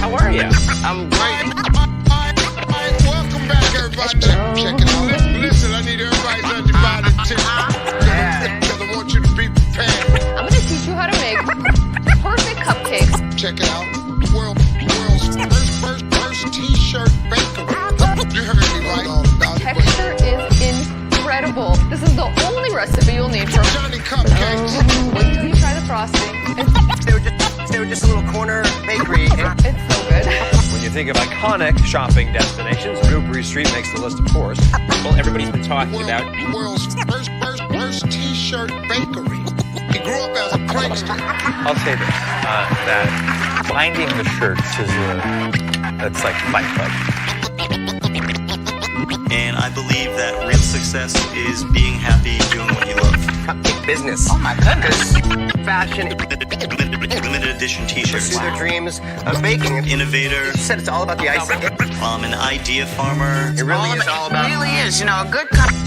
How are you? I'm great. Welcome back, everybody. Check it out. Listen, I need everybody's undivided attention. Because I want you to be prepared. I'm going to teach you how to make perfect cupcakes. Check it out. World's first t-shirt bakery. You heard me right. All about it. Texture is incredible. This is the only recipe you'll need for Johnny Cupcakes. Wait till you try the frosting. They were just a little corner bakery. It's so good. When you think of iconic shopping destinations, Newbury Street makes the list, of course. Well, everybody's been talking about. World's first t-shirt bakery. He grew up as a prankster. I'll say this, that binding the shirts is that's like Fight Club. And I believe that real success is being happy doing what you love. Cupcake business. Oh my goodness. Fashion. Limited edition t-shirts. Pursue their dreams of baking. Innovator. You said it's all about the icing. An idea farmer. It really is all about. It really is. You know, a good cupcake.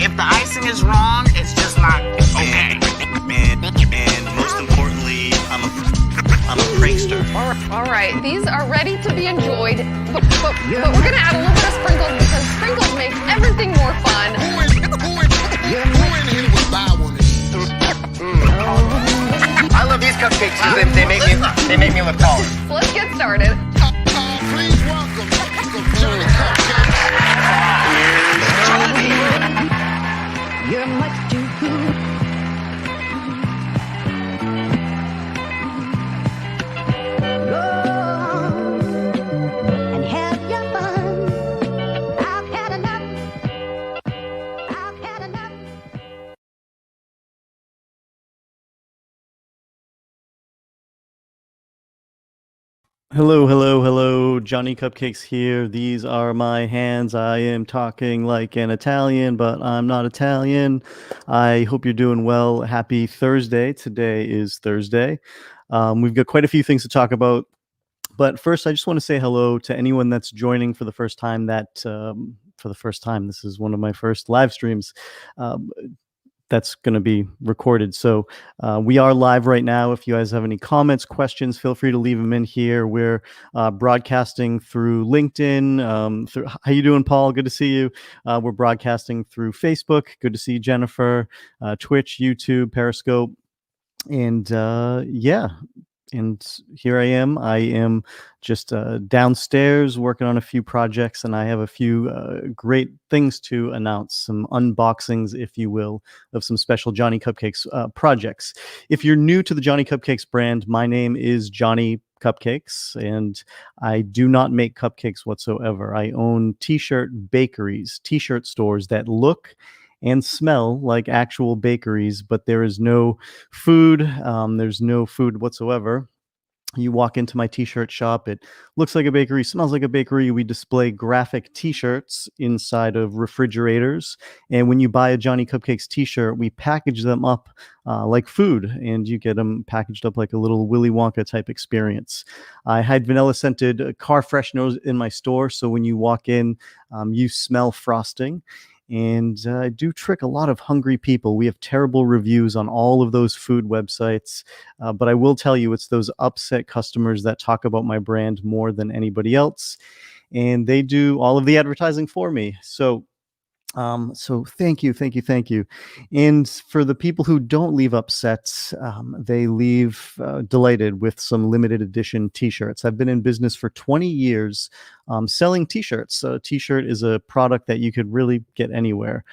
If the icing is wrong, it's just not okay. And most importantly, I'm a prankster. All right, these are ready to be enjoyed, but we're gonna add a little bit of sprinkles because sprinkles make everything more fun. Who in here would buy one of these? I love these cupcakes too. They make me look taller. So let's get started. Please welcome Johnny Cupcakes. You're much too good. Go on and have your fun. I've had enough. I've had enough. Hello. Johnny Cupcakes here. These are my hands. I am talking like an Italian, but I'm not Italian. I hope you're doing well. Happy Thursday. Today is Thursday. We've got quite a few things to talk about. But first, I just want to say hello to anyone that's joining for the first time. This is one of my first live streams. That's going to be recorded. So we are live right now. If you guys have any comments, questions, feel free to leave them in here. We're broadcasting through LinkedIn. How you doing, Paul? Good to see you. We're broadcasting through Facebook. Good to see you, Jennifer. Twitch, YouTube, Periscope. And and here I am. I am just downstairs working on a few projects, and I have a few great things to announce, some unboxings, if you will, of some special Johnny Cupcakes projects. If you're new to the Johnny Cupcakes brand, my name is Johnny Cupcakes, and I do not make cupcakes whatsoever. I own t-shirt bakeries, t-shirt stores that look and smell like actual bakeries, but there is no food. There's no food whatsoever. You walk into my t-shirt shop, it looks like a bakery, smells like a bakery. We display graphic t-shirts inside of refrigerators. And when you buy a Johnny Cupcakes t-shirt, we package them up like food, and you get them packaged up like a little Willy Wonka type experience. I hide vanilla scented car fresheners in my store, so when you walk in, you smell frosting. And I do trick a lot of hungry people. We have terrible reviews on all of those food websites. But I will tell you, it's those upset customers that talk about my brand more than anybody else. And they do all of the advertising for me. So thank you. And for the people who don't leave upset, they leave delighted with some limited edition t-shirts. I've been in business for 20 years selling t-shirts. A t-shirt is a product that you could really get anywhere.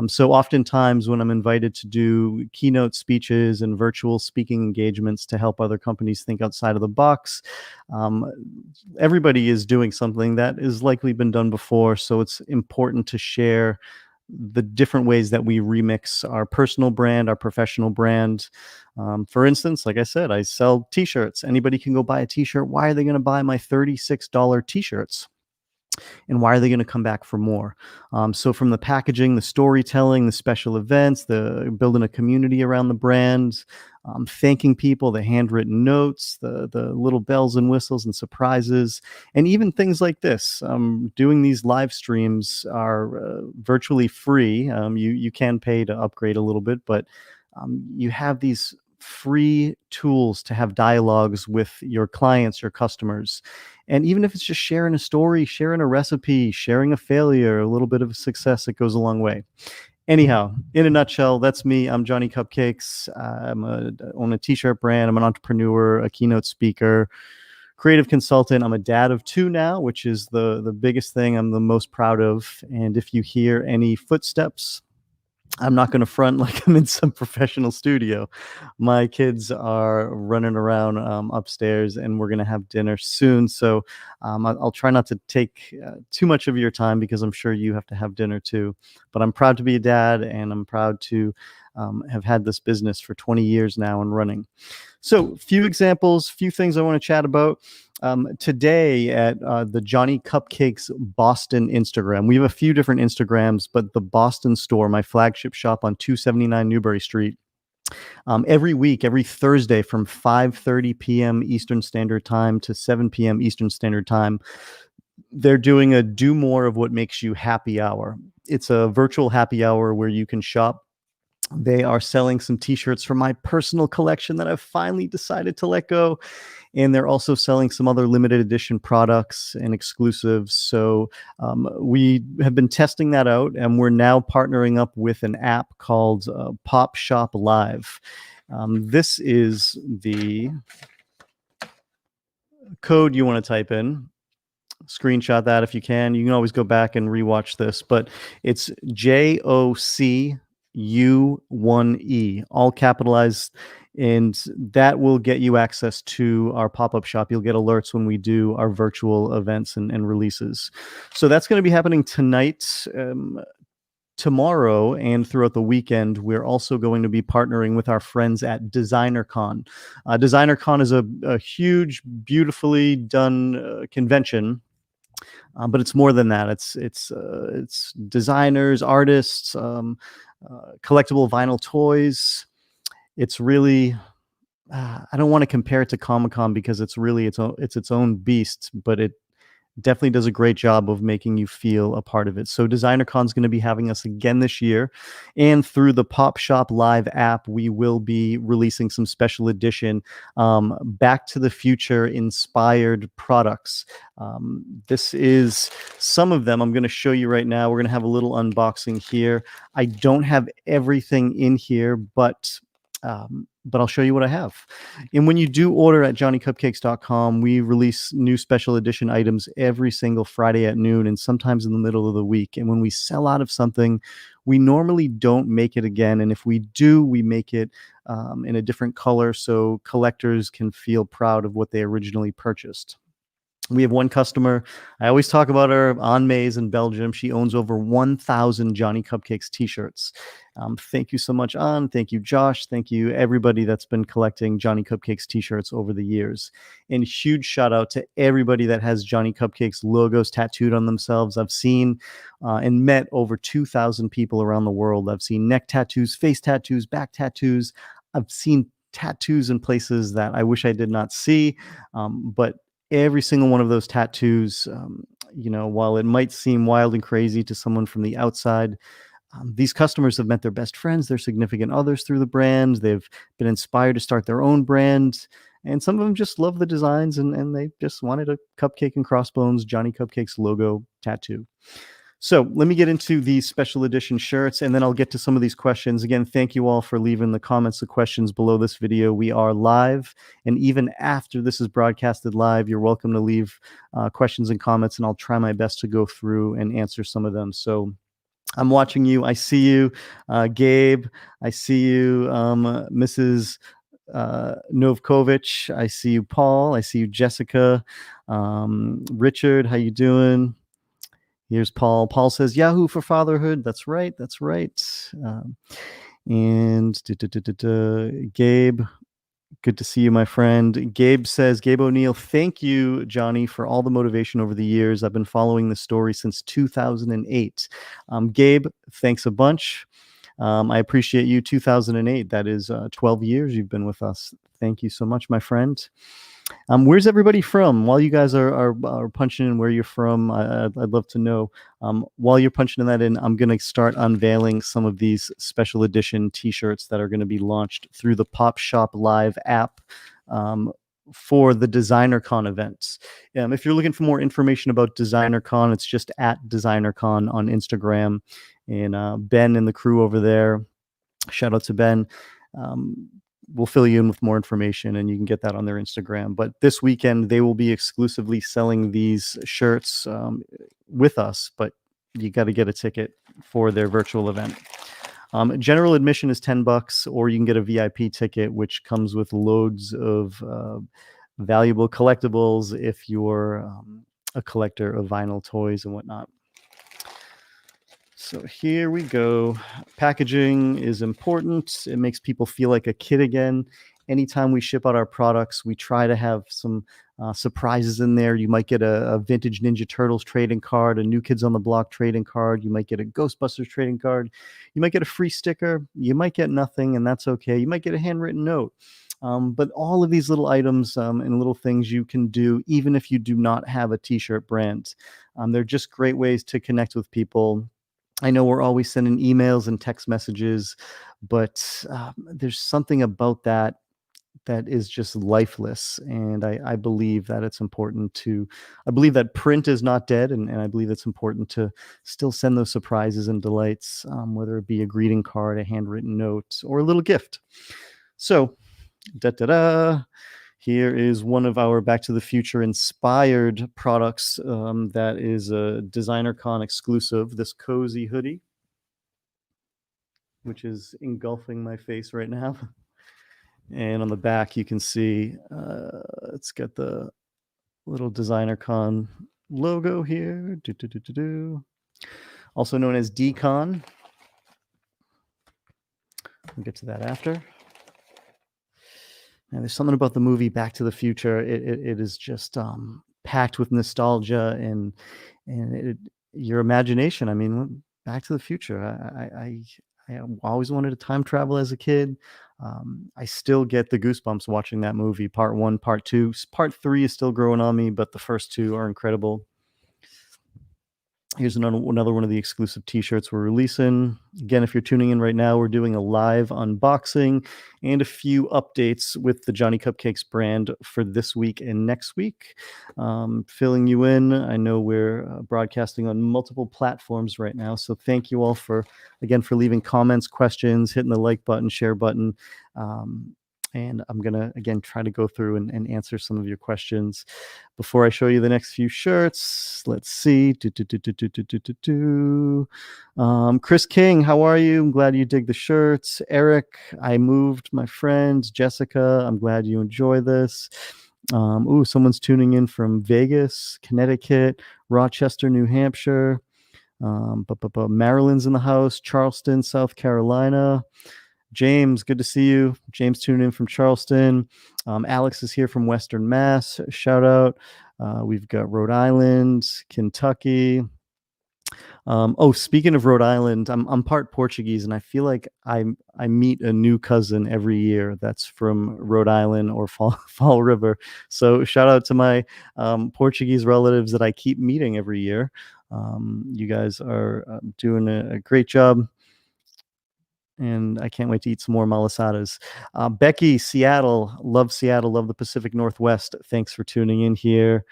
So oftentimes when I'm invited to do keynote speeches and virtual speaking engagements to help other companies think outside of the box, everybody is doing something that has likely been done before. So it's important to share the different ways that we remix our personal brand, our professional brand. For instance, like I said, I sell t-shirts. Anybody can go buy a t-shirt. Why are they going to buy my $36 t-shirts? And why are they going to come back for more? So from the packaging, the storytelling, the special events, the building a community around the brand, thanking people, the handwritten notes, the little bells and whistles and surprises, and even things like this. Doing these live streams are virtually free. You can pay to upgrade a little bit, but you have these free tools to have dialogues with your clients, your customers. And even if it's just sharing a story, sharing a recipe, sharing a failure, a little bit of a success, it goes a long way. Anyhow, in a nutshell, that's me. I'm Johnny Cupcakes. Own a t-shirt brand. I'm an entrepreneur, a keynote speaker, creative consultant. I'm a dad of 2 now, which is the biggest thing I'm the most proud of. And if you hear any footsteps, I'm not going to front like I'm in some professional studio. My kids are running around upstairs, and we're going to have dinner soon. So I'll try not to take too much of your time, because I'm sure you have to have dinner too. But I'm proud to be a dad, and I'm proud to have had this business for 20 years now and running. So few examples, few things I want to chat about. Today at the Johnny Cupcakes Boston Instagram. We have a few different Instagrams, but the Boston store, my flagship shop on 279 Newbury Street, every week, every Thursday from 5:30 p.m. Eastern Standard Time to 7 p.m. Eastern Standard Time, they're doing a Do More of What Makes You happy hour. It's a virtual happy hour where you can shop. They are selling some t-shirts from my personal collection that I've finally decided to let go. And they're also selling some other limited edition products and exclusives. So we have been testing that out, and we're now partnering up with an app called Pop Shop Live. This is the code you want to type in. Screenshot that if you can. You can always go back and rewatch this, but it's JOCU1E, all capitalized, and that will get you access to our pop-up shop. You'll get alerts when we do our virtual events and releases. So that's going to be happening tonight, tomorrow, and throughout the weekend. We're also going to be partnering with our friends at DesignerCon. DesignerCon is a huge, beautifully done convention. But it's more than that. It's designers, artists, collectible vinyl toys. It's really, I don't want to compare it to Comic-Con, because it's really its own beast, but it definitely does a great job of making you feel a part of it. So DesignerCon is going to be having us again this year, and through the Pop Shop Live app, we will be releasing some special edition Back to the Future inspired products. This is some of them I'm going to show you right now. We're going to have a little unboxing here. I don't have everything in here, but I'll show you what I have. And when you do order at johnnycupcakes.com, we release new special edition items every single Friday at noon, and sometimes in the middle of the week. And when we sell out of something, we normally don't make it again. And if we do, we make it in a different color, so collectors can feel proud of what they originally purchased. We have one customer. I always talk about her, Anne Mays in Belgium. She owns over 1,000 Johnny Cupcakes t-shirts. Thank you so much, Anne. Thank you, Josh. Thank you, everybody that's been collecting Johnny Cupcakes t-shirts over the years. And huge shout out to everybody that has Johnny Cupcakes logos tattooed on themselves. I've seen and met over 2,000 people around the world. I've seen neck tattoos, face tattoos, back tattoos. I've seen tattoos in places that I wish I did not see, but every single one of those tattoos, while it might seem wild and crazy to someone from the outside, these customers have met their best friends, their significant others through the brand. They've been inspired to start their own brand. And some of them just love the designs, and they just wanted a Cupcake and Crossbones Johnny Cupcakes logo tattoo. So let me get into these special edition shirts, and then I'll get to some of these questions. Again, thank you all for leaving the comments, the questions below this video. We are live, and even after this is broadcasted live, you're welcome to leave questions and comments, and I'll try my best to go through and answer some of them. So I'm watching you. I see you, Gabe. I see you, Mrs. Novkovich. I see you, Paul. I see you, Jessica. Richard, how you doing? Here's Paul. Paul says, Yahoo for fatherhood. That's right. That's right. And Gabe, good to see you, my friend. Gabe says, Gabe O'Neill, thank you, Johnny, for all the motivation over the years. I've been following the story since 2008. Gabe, thanks a bunch. I appreciate you. 2008. That is 12 years you've been with us. Thank you so much, my friend. Where's everybody from? While you guys are punching in where you're from, I'd love to know. While you're punching that in, I'm going to start unveiling some of these special edition T-shirts that are going to be launched through the Pop Shop Live app. For the DesignerCon events. If you're looking for more information about DesignerCon, it's just at DesignerCon on Instagram. And Ben and the crew over there, shout out to Ben, we'll fill you in with more information, and you can get that on their Instagram. But this weekend, they will be exclusively selling these shirts with us, but you got to get a ticket for their virtual event. General admission is $10, or you can get a VIP ticket, which comes with loads of valuable collectibles if you're a collector of vinyl toys and whatnot. So here we go. Packaging is important. It makes people feel like a kid again. Anytime we ship out our products, we try to have some surprises in there. You might get a vintage Ninja Turtles trading card, a New Kids on the Block trading card. You might get a Ghostbusters trading card. You might get a free sticker. You might get nothing, and that's okay. You might get a handwritten note. But all of these little items and little things you can do, even if you do not have a T-shirt brand. They're just great ways to connect with people. I know we're always sending emails and text messages, but there's something about that is just lifeless. And I believe that it's important to, I believe that print is not dead. And I believe it's important to still send those surprises and delights, whether it be a greeting card, a handwritten note, or a little gift. So, here is one of our Back to the Future inspired products that is a DesignerCon exclusive, this cozy hoodie, which is engulfing my face right now. And on the back, you can see it's got the little DesignerCon logo here. Also known as Decon. We'll get to that after. And there's something about the movie Back to the Future. It is just packed with nostalgia and your imagination. I mean, Back to the Future. I always wanted to time travel as a kid. I still get the goosebumps watching that movie. Part 1, Part 2. Part 3 is still growing on me, but the first 2 are incredible. Here's another one of the exclusive T-shirts we're releasing. Again, if you're tuning in right now, we're doing a live unboxing and a few updates with the Johnny Cupcakes brand for this week and next week. Filling you in, I know we're broadcasting on multiple platforms right now, so thank you all for leaving comments, questions, hitting the like button, share button. And I'm going to, again, try to go through and answer some of your questions. Before I show you the next few shirts, let's see. Chris King, how are you? I'm glad you dig the shirts. Eric, I moved, my friend. Jessica, I'm glad you enjoy this. Someone's tuning in from Vegas, Connecticut, Rochester, New Hampshire. Maryland's in the house. Charleston, South Carolina. James, good to see you. James tuning in from Charleston. Alex is here from Western Mass. Shout out. We've got Rhode Island, Kentucky. Speaking of Rhode Island, I'm part Portuguese, and I feel like I meet a new cousin every year that's from Rhode Island or Fall River. So shout out to my Portuguese relatives that I keep meeting every year. You guys are doing a great job. And I can't wait to eat some more malasadas. Becky, Seattle, love the Pacific Northwest. Thanks for tuning in here.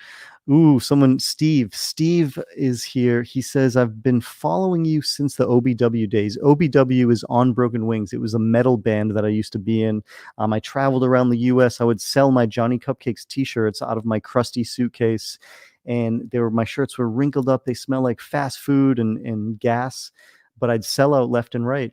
Steve is here. He says, I've been following you since the OBW days. OBW is On Broken Wings. It was a metal band that I used to be in. I traveled around the US. I would sell my Johnny Cupcakes t-shirts out of my crusty suitcase. And my shirts were wrinkled up. They smell like fast food and gas, but I'd sell out left and right.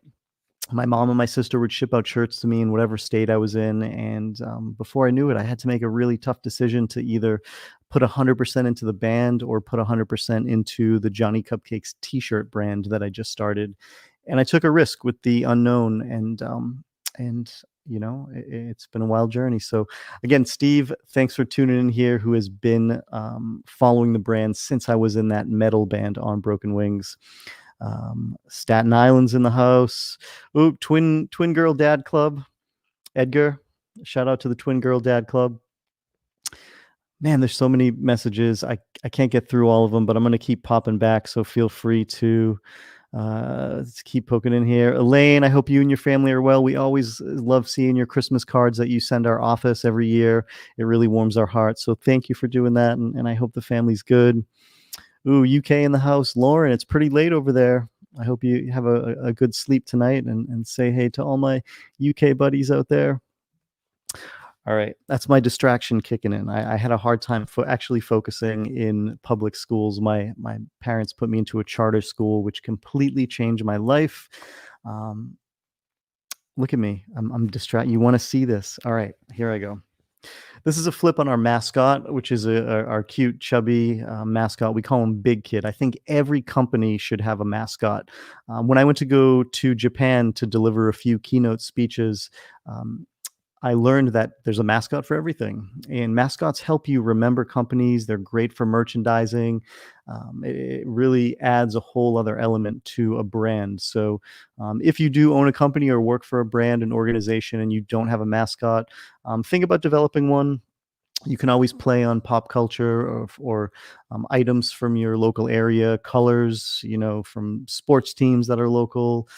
My mom and my sister would ship out shirts to me in whatever state I was in. And before I knew it, I had to make a really tough decision to either put 100% into the band or put 100% into the Johnny Cupcakes t-shirt brand that I just started. And I took a risk with the unknown, and it's been a wild journey. So again, Steve, thanks for tuning in here, who has been following the brand since I was in that metal band On Broken Wings. Staten Island's in the house. Twin Girl Dad Club. Edgar, shout out to the Twin Girl Dad Club. Man, there's so many messages. I can't get through all of them, but I'm going to keep popping back. So feel free to keep poking in here. Elaine, I hope you and your family are well. We always love seeing your Christmas cards that you send our office every year. It really warms our hearts. So thank you for doing that. And I hope the family's good. Ooh, UK in the house. Lauren, it's pretty late over there. I hope you have a good sleep tonight and say hey to all my UK buddies out there. All right, that's my distraction kicking in. I had a hard time actually focusing in public schools. My parents put me into a charter school, which completely changed my life. Look at me. I'm distracted. You want to see this? All right, here I go. This is a flip on our mascot, which is our cute, chubby mascot. We call him Big Kid. I think every company should have a mascot. When I went to go to Japan to deliver a few keynote speeches, I learned that there's a mascot for everything, and mascots help you remember companies. They're great for merchandising. It really adds a whole other element to a brand. So if you do own a company or work for a brand, an organization, and you don't have a mascot, think about developing one. You can always play on pop culture or items from your local area, colors, from sports teams that are local,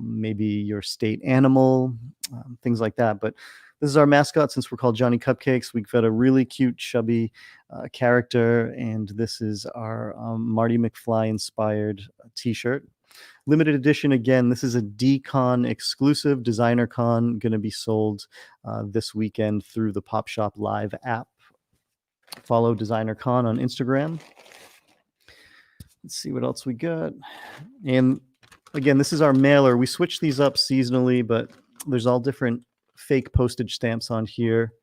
maybe your state animal, things like that. But this is our mascot. Since we're called Johnny Cupcakes, we've got a really cute, chubby character, and this is our Marty McFly inspired t-shirt. Limited edition again. This is a DCon exclusive, Designer Con, going to be sold this weekend through the Pop Shop Live app. Follow Designer Con on Instagram. Let's see what else we got. And again, this is our mailer. We switch these up seasonally, but there's all different fake postage stamps on here.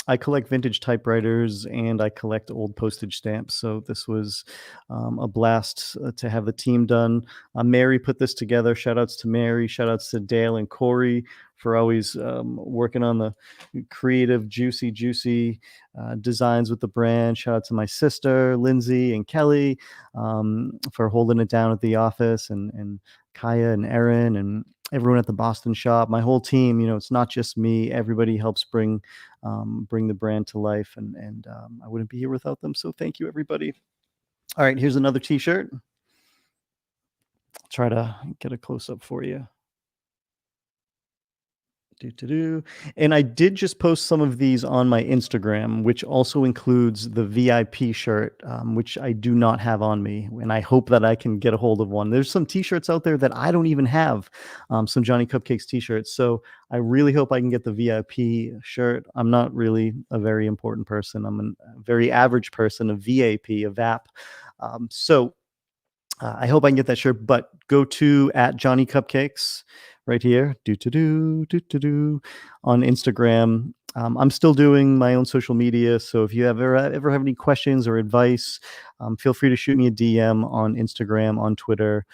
I collect vintage typewriters and I collect old postage stamps. So this was a blast to have the team done. Mary put this together. Shout outs to Mary. Shout outs to Dale and Corey for always working on the creative, juicy designs with the brand. Shout out to my sister, Lindsay and Kelly, for holding it down at the office, and Kaya and Erin and everyone at the Boston shop, my whole team. It's not just me. Everybody helps bring the brand to life, and I wouldn't be here without them. So thank you, everybody. All right, here's another t-shirt. I'll try to get a close-up for you. And I did just post some of these on my Instagram, which also includes the VIP shirt, which I do not have on me. And I hope that I can get a hold of one. There's some t-shirts out there that I don't even have, some Johnny Cupcakes t-shirts. So I really hope I can get the VIP shirt. I'm not really a very important person. I'm a very average person, a VAP, a VAP. So I hope I can get that shirt, but go to @Johnny Cupcakes right here, on Instagram. I'm still doing my own social media, so if you ever have any questions or advice, feel free to shoot me a DM on Instagram, on Twitter,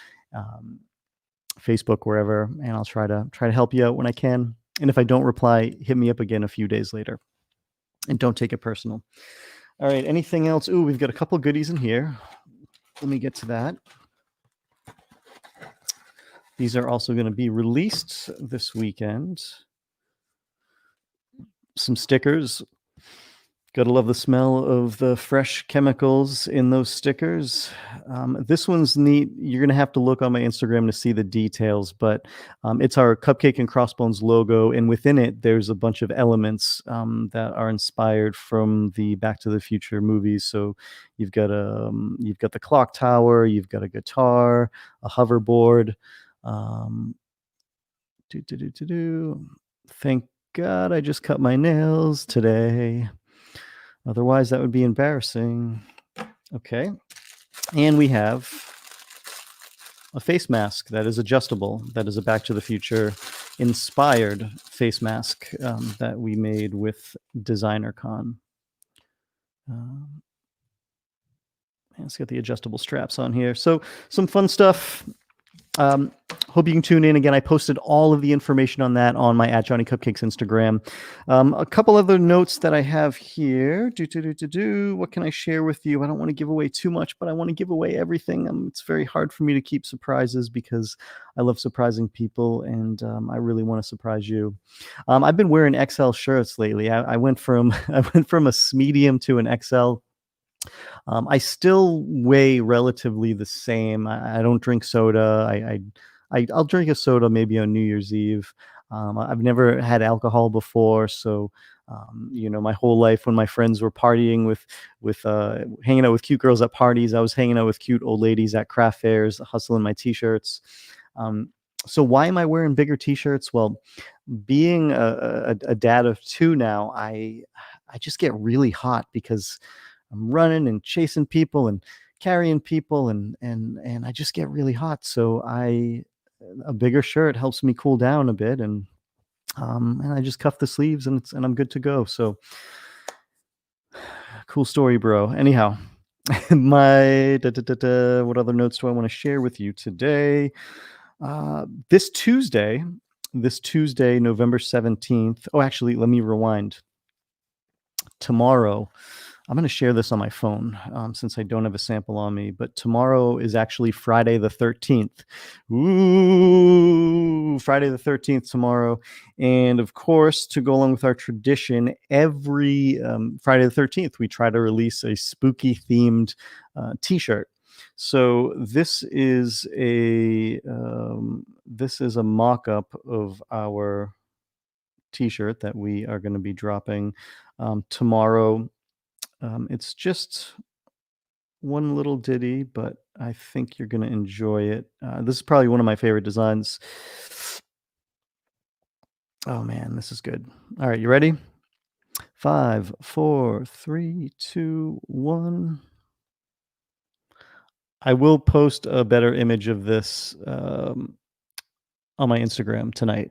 Facebook, wherever, and I'll try to help you out when I can. And if I don't reply, hit me up again a few days later, and don't take it personal. All right, anything else? Ooh, we've got a couple goodies in here. Let me get to that. These are also going to be released this weekend. Some stickers. Gotta love the smell of the fresh chemicals in those stickers. This one's neat. You're going to have to look on my Instagram to see the details, but it's our Cupcake and Crossbones logo, and within it, there's a bunch of elements that are inspired from the Back to the Future movies. So you've got the clock tower, you've got a guitar, a hoverboard. Thank God I just cut my nails today. Otherwise, that would be embarrassing. Okay. And we have a face mask that is adjustable. That is a Back to the Future inspired face mask that we made with Designer Con. Let's get the adjustable straps on here. So some fun stuff. Hope you can tune in again. I posted all of the information on that on my @JohnnyCupcakes Instagram. A couple other notes that I have here. What can I share with you? I don't want to give away too much, but I want to give away everything. It's very hard for me to keep surprises because I love surprising people, and I really want to surprise you. I've been wearing XL shirts lately. I went from I went from a medium to an XL. I still weigh relatively the same. I don't drink soda. I'll drink a soda maybe on New Year's Eve. I've never had alcohol before, so my whole life when my friends were partying with hanging out with cute girls at parties, I was hanging out with cute old ladies at craft fairs, hustling my t-shirts. So why am I wearing bigger t-shirts? Well, being a dad of two now, I just get really hot because I'm running and chasing people and carrying people and I just get really hot. So a bigger shirt helps me cool down a bit, and I just cuff the sleeves and I'm good to go. So cool story, bro. Anyhow, what other notes do I want to share with you today? This Tuesday, November 17th. Oh, actually, let me rewind. Tomorrow, I'm going to share this on my phone since I don't have a sample on me, but tomorrow is actually Friday the 13th. Ooh, Friday the 13th tomorrow. And of course, to go along with our tradition, every Friday the 13th, we try to release a spooky themed t-shirt. So this is a mock-up of our t-shirt that we are going to be dropping tomorrow. It's just one little ditty, but I think you're going to enjoy it. This is probably one of my favorite designs. Oh man, this is good. All right, you ready? 5, 4, 3, 2, 1. I will post a better image of this on my Instagram tonight.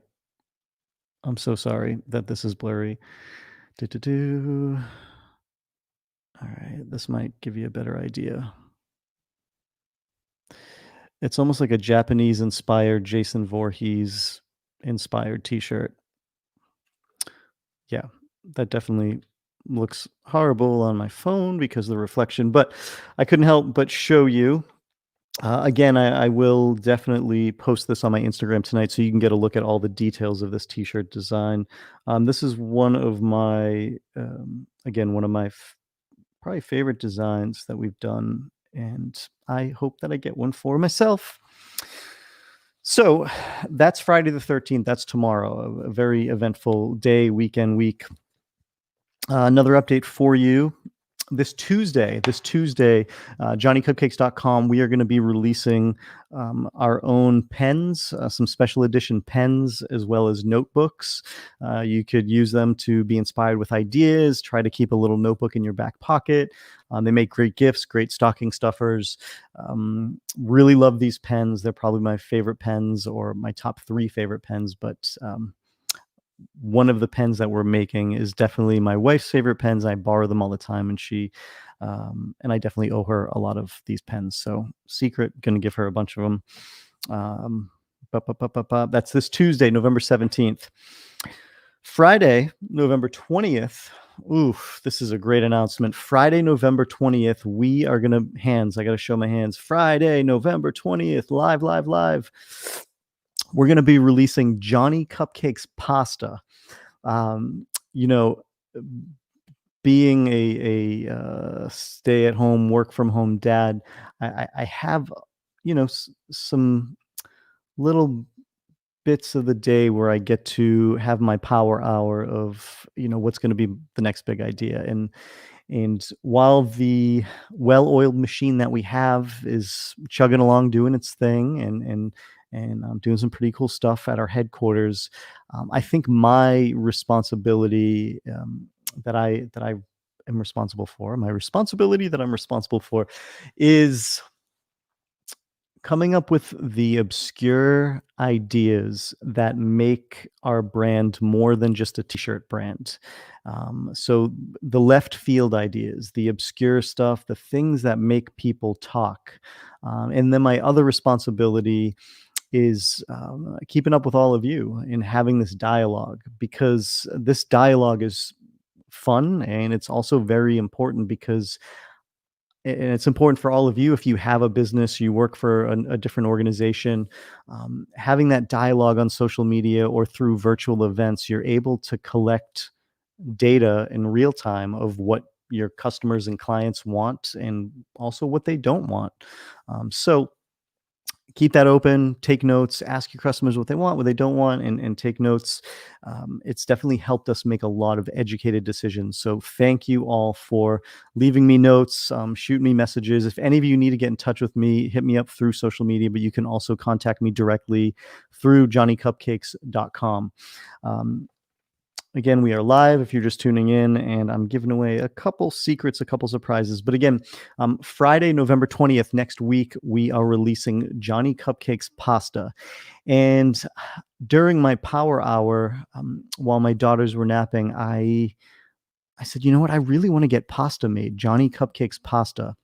I'm so sorry that this is blurry. All right, this might give you a better idea. It's almost like a Japanese-inspired Jason Voorhees-inspired t-shirt. Yeah, that definitely looks horrible on my phone because of the reflection, but I couldn't help but show you. Again, I will definitely post this on my Instagram tonight so you can get a look at all the details of this t-shirt design. This is one of my, again, one of my probably favorite designs that we've done, and I hope that I get one for myself. So that's Friday the 13th. That's tomorrow, a very eventful day, weekend, week. Another update for you. This Tuesday, johnnycupcakes.com, we are going to be releasing our own pens, some special edition pens, as well as notebooks. You could use them to be inspired with ideas, try to keep a little notebook in your back pocket. They make great gifts, great stocking stuffers. Really love these pens. They're probably my favorite pens, or my top 3 favorite pens, but one of the pens that we're making is definitely my wife's favorite pens. I borrow them all the time, and and I definitely owe her a lot of these pens. So secret, going to give her a bunch of them. That's this Tuesday, November 17th. Friday, November 20th. Oof, this is a great announcement. Friday, November 20th, we are going to I got to show my hands. Friday, November 20th, live. We're going to be releasing Johnny Cupcakes pasta. Being a stay-at-home, work-from-home dad, I have, some little bits of the day where I get to have my power hour of, what's going to be the next big idea. And while the well-oiled machine that we have is chugging along, doing its thing, and doing some pretty cool stuff at our headquarters, I think my responsibility that I am responsible for, is coming up with the obscure ideas that make our brand more than just a t-shirt brand. So the left field ideas, the obscure stuff, the things that make people talk. And then my other responsibility is keeping up with all of you and having this dialogue, because this dialogue is fun, and it's also very important because and it's important for all of you. If you have a business, you work for a different organization, having that dialogue on social media or through virtual events, you're able to collect data in real time of what your customers and clients want and also what they don't want. So keep that open, take notes, ask your customers what they want, what they don't want, and take notes. It's definitely helped us make a lot of educated decisions. So thank you all for leaving me notes, shoot me messages. If any of you need to get in touch with me, hit me up through social media, but you can also contact me directly through johnnycupcakes.com. Again, we are live if you're just tuning in, and I'm giving away a couple secrets, a couple surprises. But again, Friday, November 20th, next week, we are releasing Johnny Cupcakes pasta. And during my power hour, while my daughters were napping, I said, you know what? I really want to get pasta made, Johnny Cupcakes pasta.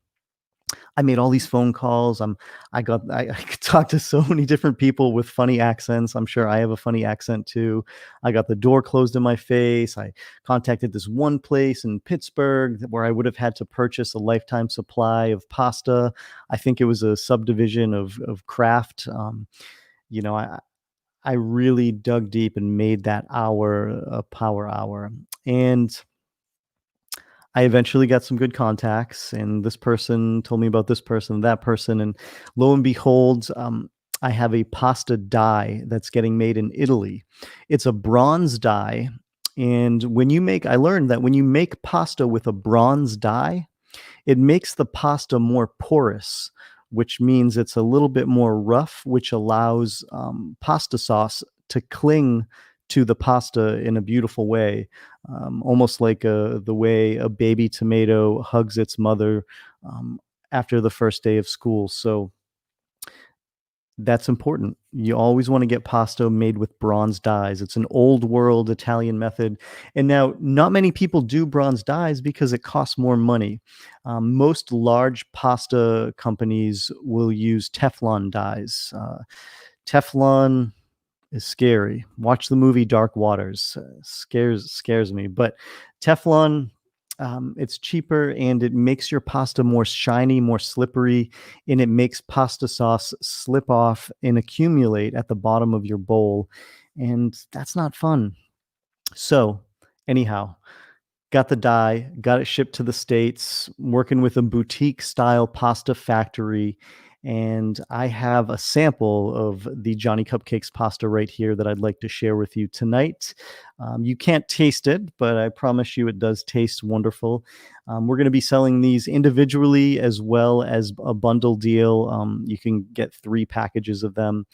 I made all these phone calls. I could talk to so many different people with funny accents. I'm sure I have a funny accent too. I got the door closed in my face. I contacted this one place in Pittsburgh where I would have had to purchase a lifetime supply of pasta. I think it was a subdivision of Kraft. You know, I really dug deep and made that hour a power hour. And I eventually got some good contacts, and this person told me about this person, that person, and lo and behold, I have a pasta die that's getting made in Italy. It's a bronze die, and I learned that when you make pasta with a bronze die, it makes the pasta more porous, which means it's a little bit more rough, which allows pasta sauce to cling to the pasta in a beautiful way, almost like the way a baby tomato hugs its mother after the first day of school. So that's important. You always want to get pasta made with bronze dies. It's an old world Italian method. And now, not many people do bronze dies because it costs more money. Most large pasta companies will use Teflon dies. Teflon is scary. Watch the movie Dark Waters. Scares me. But Teflon, it's cheaper, and it makes your pasta more shiny, more slippery, and it makes pasta sauce slip off and accumulate at the bottom of your bowl. And that's not fun. So anyhow, got the die, got it shipped to the States, working with a boutique style pasta factory. And I have a sample of the Johnny Cupcakes pasta right here that I'd like to share with you tonight. You can't taste it, but I promise you it does taste wonderful. We're going to be selling these individually as well as a bundle deal. You can get 3 packages of them.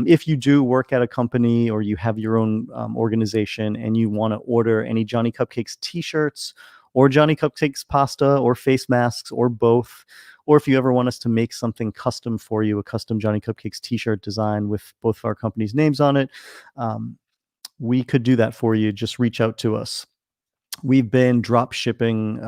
If you do work at a company or you have your own organization and you want to order any Johnny Cupcakes t-shirts or Johnny Cupcakes pasta or face masks or both, or if you ever want us to make something custom for you, a custom Johnny Cupcakes t-shirt design with both of our companies' names on it, we could do that for you. Just reach out to us. We've been drop shipping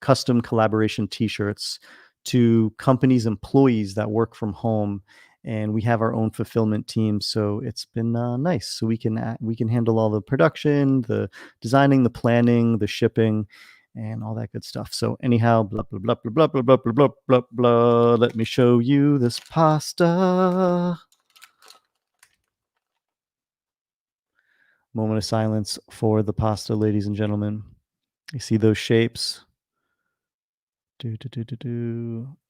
custom collaboration t-shirts to companies' employees that work from home, and we have our own fulfillment team. So it's been nice. So we can handle all the production, the designing, the planning, the shipping, and all that good stuff. So anyhow, blah, blah, blah, blah, blah, blah, blah, blah, blah, blah. Let me show you this pasta. Moment of silence for the pasta, ladies and gentlemen. You see those shapes?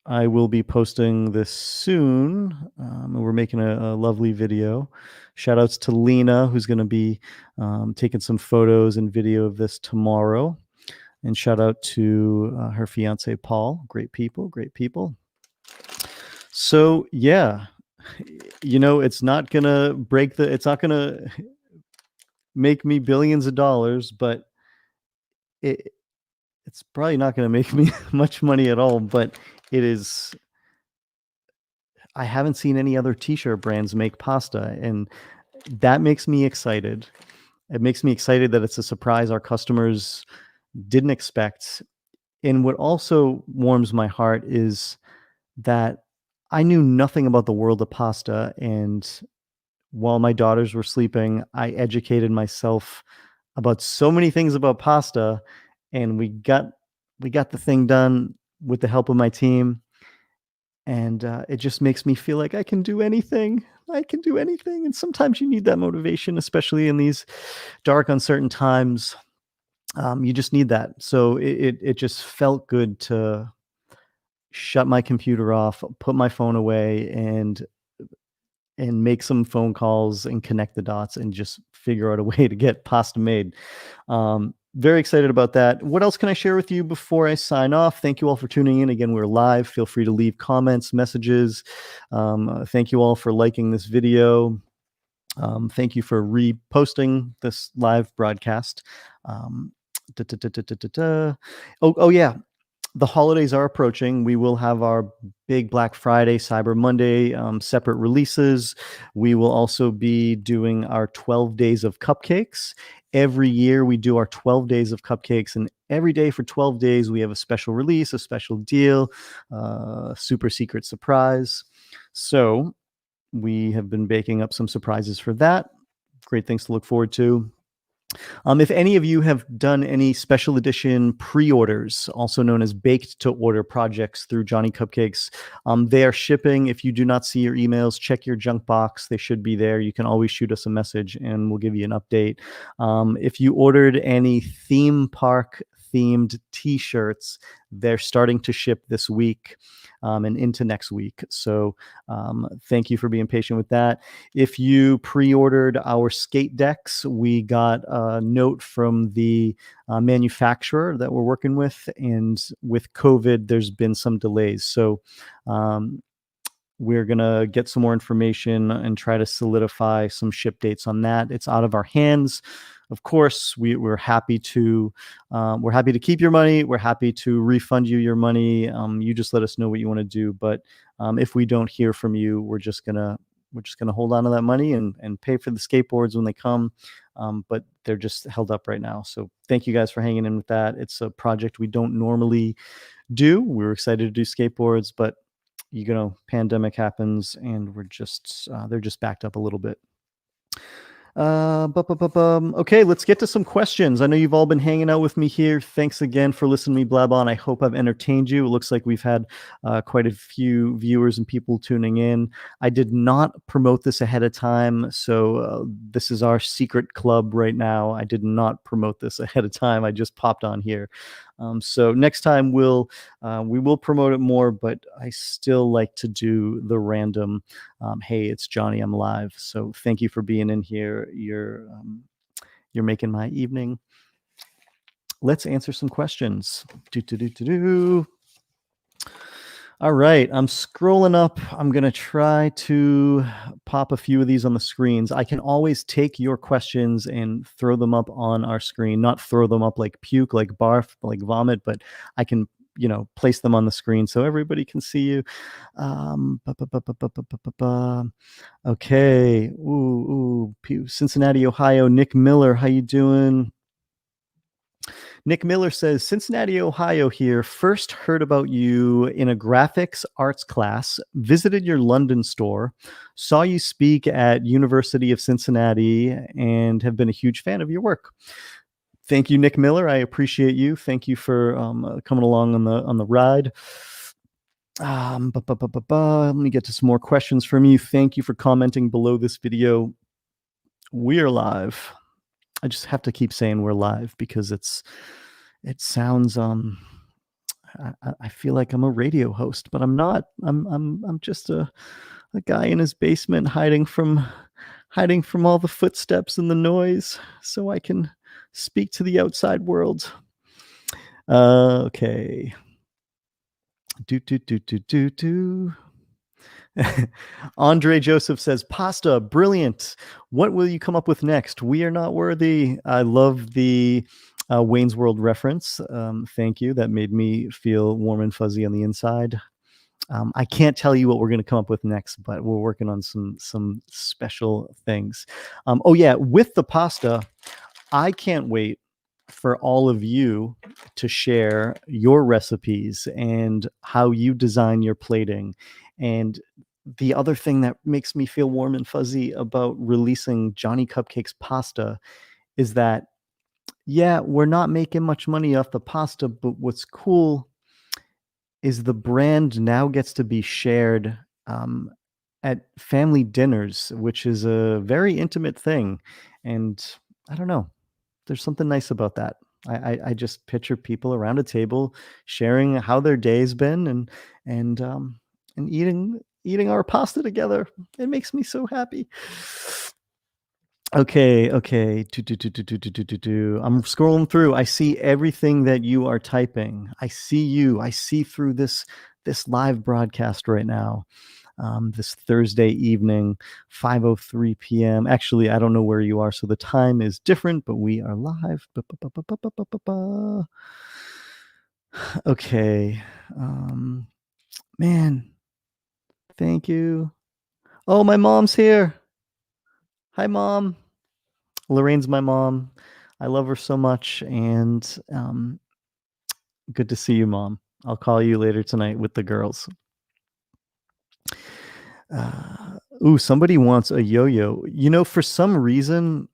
I will be posting this soon. We're making a lovely video. Shout outs to Lena, who's going to be taking some photos and video of this tomorrow. And shout out to her fiance, Paul. Great people, great people. So, yeah, you know, it's not going to make me billions of dollars, but it's probably not going to make me much money at all, but it is. I haven't seen any other t-shirt brands make pasta, and that makes me excited. It makes me excited that it's a surprise our customers didn't expect. And what also warms my heart is that I knew nothing about the world of pasta, and while my daughters were sleeping, I educated myself about so many things about pasta, and we got the thing done with the help of my team, and it just makes me feel like I can do anything. I can do anything, and sometimes you need that motivation, especially in these dark, uncertain times. You just need that. So it just felt good to shut my computer off, put my phone away, and make some phone calls and connect the dots and just figure out a way to get pasta made. Very excited about that. What else can I share with you before I sign off? Thank you all for tuning in. Again, we're live. Feel free to leave comments, messages. Thank you all for liking this video. Thank you for reposting this live broadcast. Oh yeah, the holidays are approaching. We will have our big Black Friday, Cyber Monday separate releases. We will also be doing our 12 days of cupcakes. Every year we do our 12 days of cupcakes, and every day for 12 days we have a special release, a special deal, super secret surprise. So we have been baking up some surprises for that. Great things to look forward to. If any of you have done any special edition pre-orders, also known as baked to order projects through Johnny Cupcakes, they are shipping. If you do not see your emails, check your junk box. They should be there. You can always shoot us a message and we'll give you an update. If you ordered any theme park themed t-shirts, they're starting to ship this week and into next week. So thank you for being patient with that. If you pre-ordered our skate decks, we got a note from the manufacturer that we're working with, and with COVID, there's been some delays. So we're going to get some more information and try to solidify some ship dates on that. It's out of our hands. Of course, we're happy to keep your money. We're happy to refund you your money. You just let us know what you want to do. But if we don't hear from you, we're just gonna hold on to that money and pay for the skateboards when they come. But they're just held up right now. So thank you guys for hanging in with that. It's a project we don't normally do. We're excited to do skateboards, but pandemic happens and they're just backed up a little bit. Okay, let's get to some questions. I know you've all been hanging out with me here. Thanks again for listening to me blab on. I hope I've entertained you. It looks like we've had quite a few viewers and people tuning in. I did not promote this ahead of time, so this is our secret club right now. I did not promote this ahead of time. I just popped on here. So next time we will promote it more, but I still like to do the random, hey, it's Johnny, I'm live. So thank you for being in here. You're making my evening. Let's answer some questions. All right, I'm scrolling up. I'm going to try to pop a few of these on the screens. I can always take your questions and throw them up on our screen, not throw them up like puke, like barf, like vomit, but I can, place them on the screen so everybody can see you. Okay. Cincinnati, Ohio. Nick Miller, how you doing? Nick Miller says, Cincinnati, Ohio here. First heard about you in a graphics arts class, visited your London store, saw you speak at University of Cincinnati, and have been a huge fan of your work. Thank you, Nick Miller. I appreciate you. Thank you for coming along on the ride. Let me get to some more questions from you. Thank you for commenting below this video. We are live. I just have to keep saying we're live because it sounds I feel like I'm a radio host, but I'm not. I'm just a guy in his basement hiding from all the footsteps and the noise so I can speak to the outside world. Okay. Andre Joseph says, pasta, brilliant. What will you come up with next? We are not worthy. I love the Wayne's World reference. Thank you. That made me feel warm and fuzzy on the inside. I can't tell you what we're going to come up with next, but we're working on some special things. Oh yeah, with the pasta, I can't wait for all of you to share your recipes and how you design your plating And the other thing that makes me feel warm and fuzzy about releasing Johnny Cupcakes pasta is that, yeah, we're not making much money off the pasta, but what's cool is the brand now gets to be shared um, at family dinners, which is a very intimate thing. And I don't know, there's something nice about that. I just picture people around a table sharing how their day's been and eating our pasta together. It makes me so happy. Okay, okay. I'm scrolling through. I see everything that you are typing. I see you. I see through this live broadcast right now. This Thursday evening, 5:03 p.m. Actually, I don't know where you are, so the time is different, but we are live. Okay. Man, thank you. Oh, my mom's here. Hi, mom. Lorraine's my mom. I love her so much, and good to see you, mom. I'll call you later tonight with the girls. Somebody wants a yo-yo. For some reason,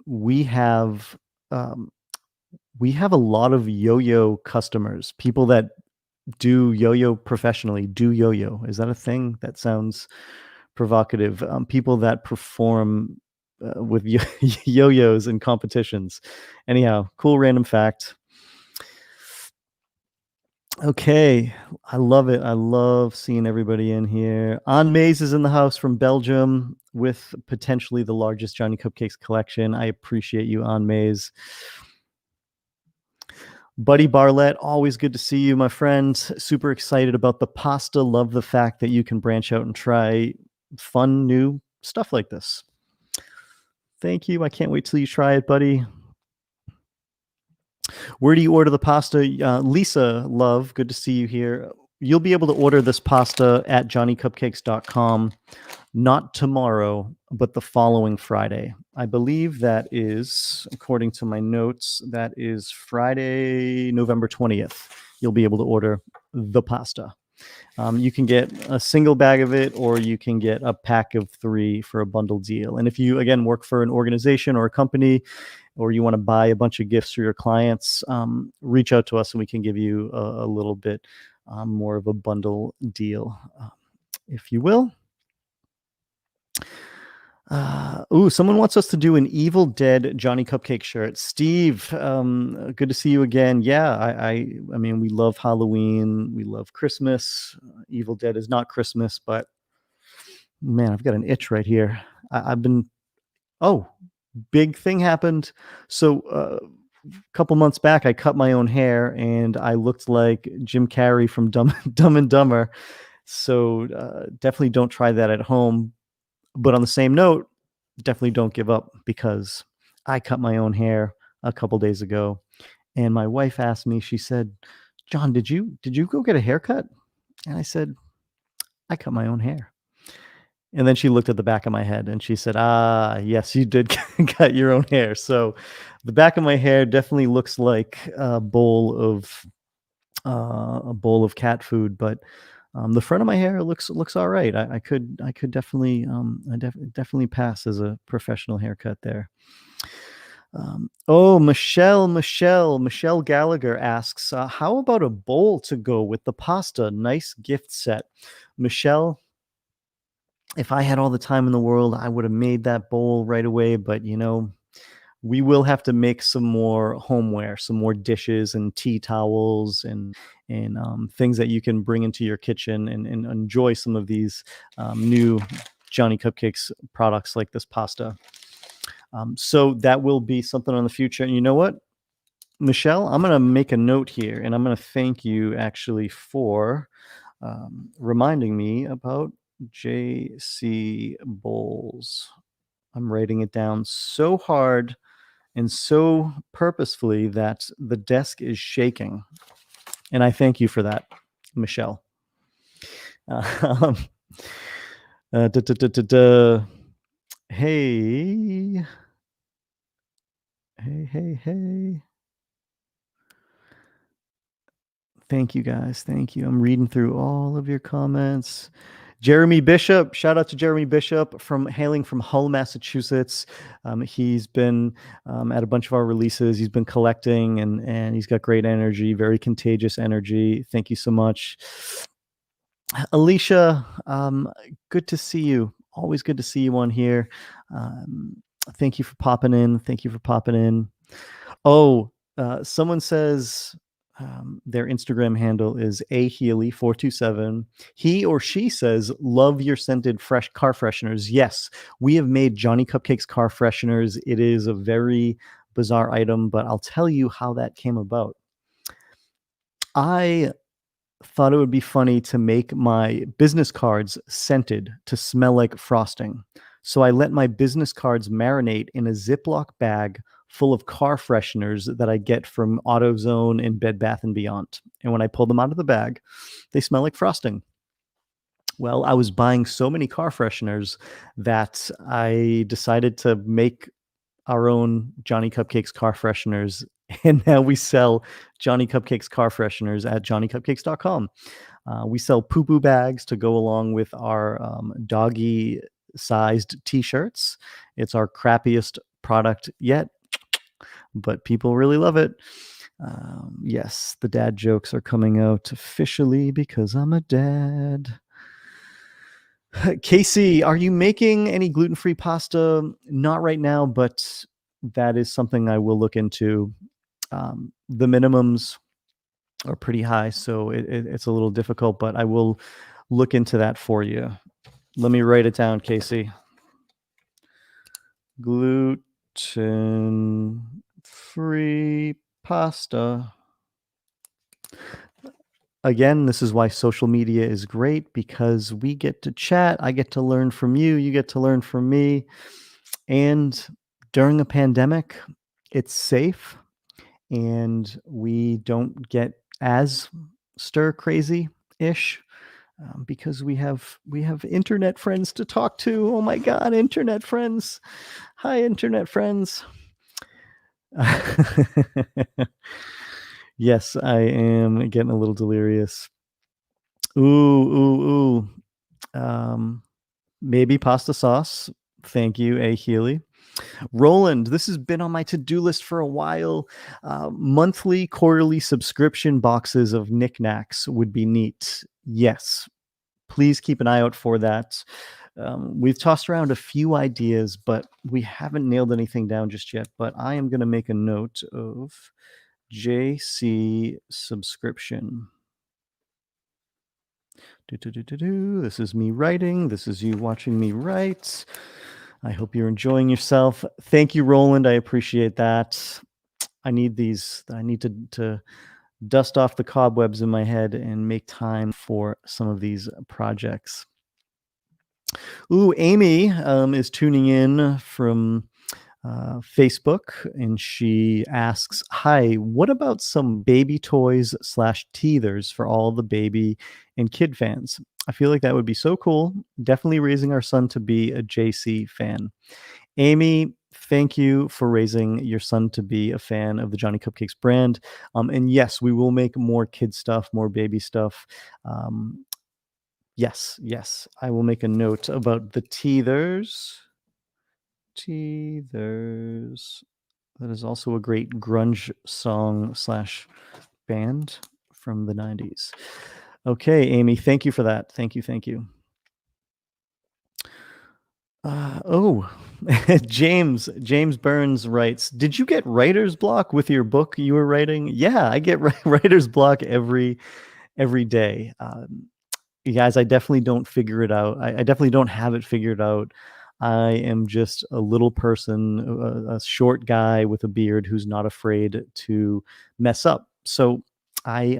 um, we have a lot of yo-yo customers, people that do yo-yo professionally. Do yo-yo. Is that a thing? That sounds provocative. People that perform with yo-yos in competitions. Anyhow, cool random fact. Okay, I love it. I love seeing everybody in here. Anne Mays is in the house from Belgium with potentially the largest Johnny Cupcakes collection. I appreciate you, Anne Mays. Buddy Barlett, always good to see you, my friend. Super excited about the pasta. Love the fact that you can branch out and try fun new stuff like this. Thank you. I can't wait till you try it, buddy. Where do you order the pasta? Lisa, love, good to see you here. You'll be able to order this pasta at johnnycupcakes.com, not tomorrow, but the following Friday. I believe that is, according to my notes, that is Friday, November 20th. You'll be able to order the pasta. You can get a single bag of it, or you can get a pack of 3 for a bundle deal. And if you, again, work for an organization or a company, or you want to buy a bunch of gifts for your clients, reach out to us and we can give you a little bit more of a bundle deal, if you will. Someone wants us to do an Evil Dead Johnny Cupcake shirt. Steve, good to see you again. Yeah, I mean, we love Halloween. We love Christmas. Evil Dead is not Christmas, but man, I've got an itch right here. Big thing happened. So a couple months back, I cut my own hair and I looked like Jim Carrey from Dumb and Dumber. So definitely don't try that at home. But on the same note, definitely don't give up, because I cut my own hair a couple days ago, and my wife asked me, she said, "John, did you go get a haircut?" And I said, "I cut my own hair." And then she looked at the back of my head and she said, yes, you did cut your own hair. So the back of my hair definitely looks like a bowl of cat food, but the front of my hair looks all right. I could definitely definitely pass as a professional haircut there. Michelle Gallagher asks, how about a bowl to go with the pasta? Nice gift set. Michelle, if I had all the time in the world, I would have made that bowl right away. But we will have to make some more homeware, some more dishes and tea towels and things that you can bring into your kitchen and enjoy some of these new Johnny Cupcakes products like this pasta. So that will be something in the future. And you know what, Michelle, I'm going to make a note here, and I'm going to thank you actually for reminding me about JC Bowls. I'm writing it down so hard and so purposefully that the desk is shaking. And I thank you for that, Michelle. Hey. Thank you, guys. Thank you. I'm reading through all of your comments. Jeremy Bishop, shout out to Jeremy Bishop hailing from Hull, Massachusetts. He's been at a bunch of our releases. He's been collecting and he's got great energy, very contagious energy. Thank you so much. Alicia, good to see you. Always good to see you on here. Thank you for popping in. Thank you for popping in. Oh, someone says their Instagram handle is ahealy427. He or she says, love your scented fresh car fresheners. Yes, we have made Johnny Cupcakes car fresheners. It is a very bizarre item, but I'll tell you how that came about. I thought it would be funny to make my business cards scented to smell like frosting. So I let my business cards marinate in a Ziploc bag full of car fresheners that I get from AutoZone and Bed Bath & Beyond. And when I pull them out of the bag, they smell like frosting. Well, I was buying so many car fresheners that I decided to make our own Johnny Cupcakes car fresheners. And now we sell Johnny Cupcakes car fresheners at johnnycupcakes.com. We sell poo-poo bags to go along with our doggy sized t-shirts. It's our crappiest product yet, but people really love it. Yes, the dad jokes are coming out officially because I'm a dad. Casey, are you making any gluten-free pasta? Not right now, but that is something I will look into. The minimums are pretty high, so it's a little difficult, but I will look into that for you. Let me write it down, Casey. Gluten-free pasta. Again, this is why social media is great, because we get to chat. I get to learn from you. You get to learn from me. And during a pandemic, it's safe and we don't get as stir crazy-ish because we have internet friends to talk to. Oh my God, internet friends. Hi, internet friends. Yes, I am getting a little delirious. Ooh. Maybe pasta sauce. Thank you, A. Healy. Roland, this has been on my to-do list for a while. Monthly, quarterly subscription boxes of knickknacks would be neat. Yes, please keep an eye out for that. We've tossed around a few ideas, but we haven't nailed anything down just yet. But I am going to make a note of JC subscription. This is me writing. This is you watching me write. I hope you're enjoying yourself. Thank you, Roland. I appreciate that. I need these. I need to dust off the cobwebs in my head and make time for some of these projects. Ooh, Amy is tuning in from Facebook, and she asks, hi, what about some baby toys / teethers for all the baby and kid fans? I feel like that would be so cool. Definitely raising our son to be a JC fan. Amy, thank you for raising your son to be a fan of the Johnny Cupcakes brand. And yes, we will make more kid stuff, more baby stuff. Yes, I will make a note about the teethers. Teethers. That is also a great grunge song / band from the 90s. Okay, Amy, thank you for that. Thank you. James Burns writes, did you get writer's block with your book you were writing? Yeah, I get writer's block every day. You guys, I definitely don't figure it out. I definitely don't have it figured out. I am just a little person, a short guy with a beard who's not afraid to mess up. So I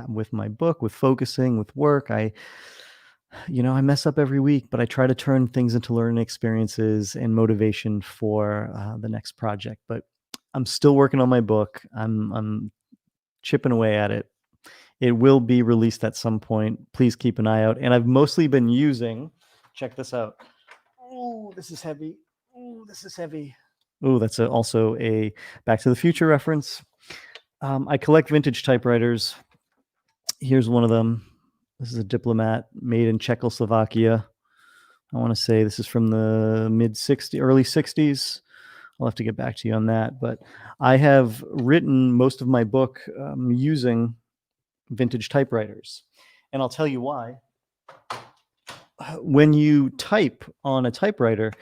with my book, with focusing, with work, I mess up every week, but I try to turn things into learning experiences and motivation for the next project. But I'm still working on my book. I'm chipping away at it. It will be released at some point. Please keep an eye out. And I've mostly been using, check this out. Oh, this is heavy. Oh, that's also a Back to the Future reference. I collect vintage typewriters. Here's one of them. This is a diplomat made in Czechoslovakia. I want to say this is from the early 60s. I'll have to get back to you on that. But I have written most of my book using vintage typewriters. And I'll tell you why. When you type on a typewriter,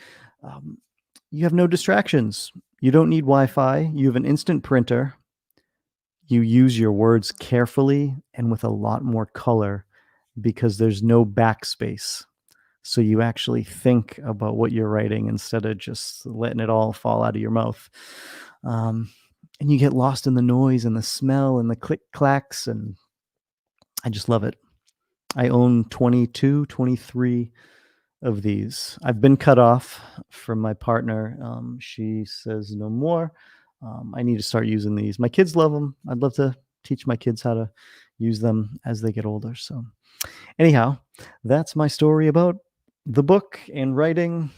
you have no distractions. You don't need Wi-Fi. You have an instant printer. You use your words carefully and with a lot more color because there's no backspace. So you actually think about what you're writing instead of just letting it all fall out of your mouth. And you get lost in the noise and the smell and the click clacks, and I just love it. I own 23 of these. I've been cut off from my partner. She says no more. I need to start using these. My kids love them. I'd love to teach my kids how to use them as they get older. So anyhow, that's my story about the book and writing.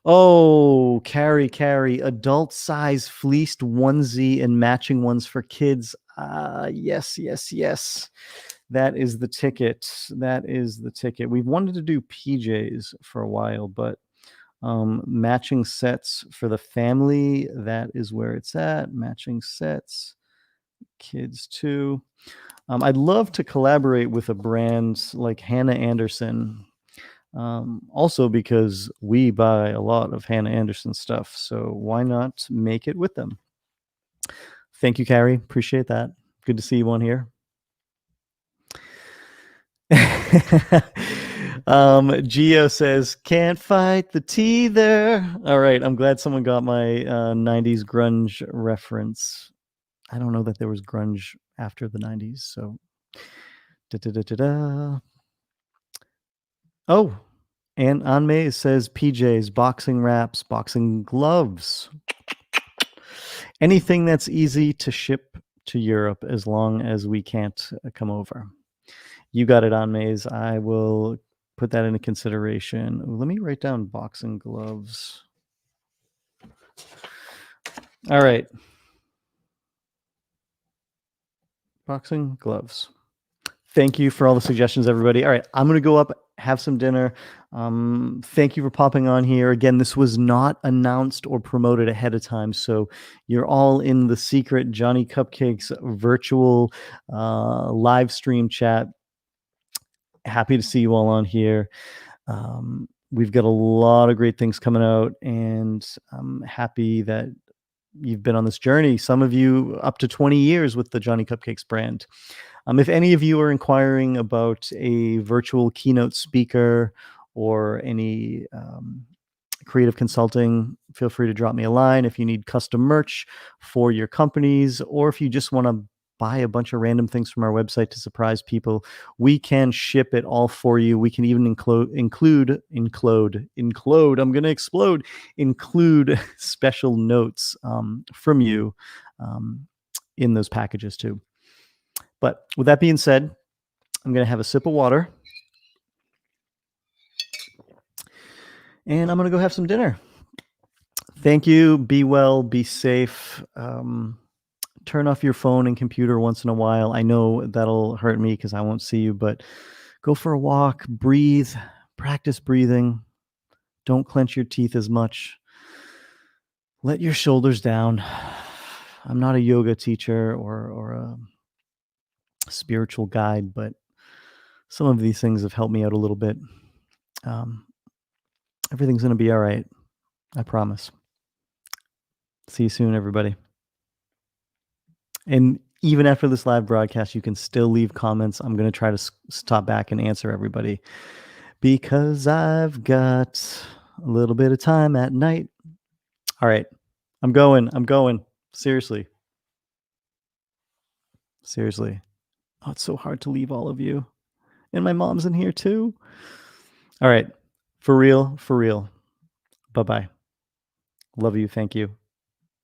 Oh, Carrie, adult size fleeced onesie and matching ones for kids. Yes. That is the ticket. We've wanted to do PJs for a while, but matching sets for the family, that is where it's at. Matching sets, kids too. I'd love to collaborate with a brand like Hannah Anderson. Also because we buy a lot of Hannah Anderson stuff, so why not make it with them? Thank you, Carrie. Appreciate that. Good to see you on here. Geo says, can't fight the teether. All right, I'm glad someone got my 90s grunge reference. I don't know that there was grunge after the 90s, so Oh, and Anmei says PJs, boxing wraps, boxing gloves. Anything that's easy to ship to Europe as long as we can't come over. You got it, Anmei. I will put that into consideration. Let me write down boxing gloves. All right. Boxing gloves. Thank you for all the suggestions, everybody. All right, I'm going to go up, have some dinner. Thank you for popping on here. Again, this was not announced or promoted ahead of time, so you're all in the secret Johnny Cupcakes virtual live stream chat. Happy to see you all on here. We've got a lot of great things coming out, and I'm happy that you've been on this journey. Some of you up to 20 years with the Johnny Cupcakes brand. If any of you are inquiring about a virtual keynote speaker or any creative consulting, feel free to drop me a line. If you need custom merch for your companies, or if you just want to buy a bunch of random things from our website to surprise people, we can ship it all for you. We can even include special notes from you in those packages too. But with that being said, I'm going to have a sip of water, and I'm going to go have some dinner. Thank you. Be well, be safe. Turn off your phone and computer once in a while. I know that'll hurt me because I won't see you, but go for a walk, breathe, practice breathing. Don't clench your teeth as much. Let your shoulders down. I'm not a yoga teacher or a spiritual guide, but some of these things have helped me out a little bit. Everything's going to be all right. I promise. See you soon, everybody. And even after this live broadcast, you can still leave comments. I'm going to try to stop back and answer everybody because I've got a little bit of time at night. All right. I'm going. Seriously. Oh, it's so hard to leave all of you. And my mom's in here too. All right. For real. Bye-bye. Love you. Thank you.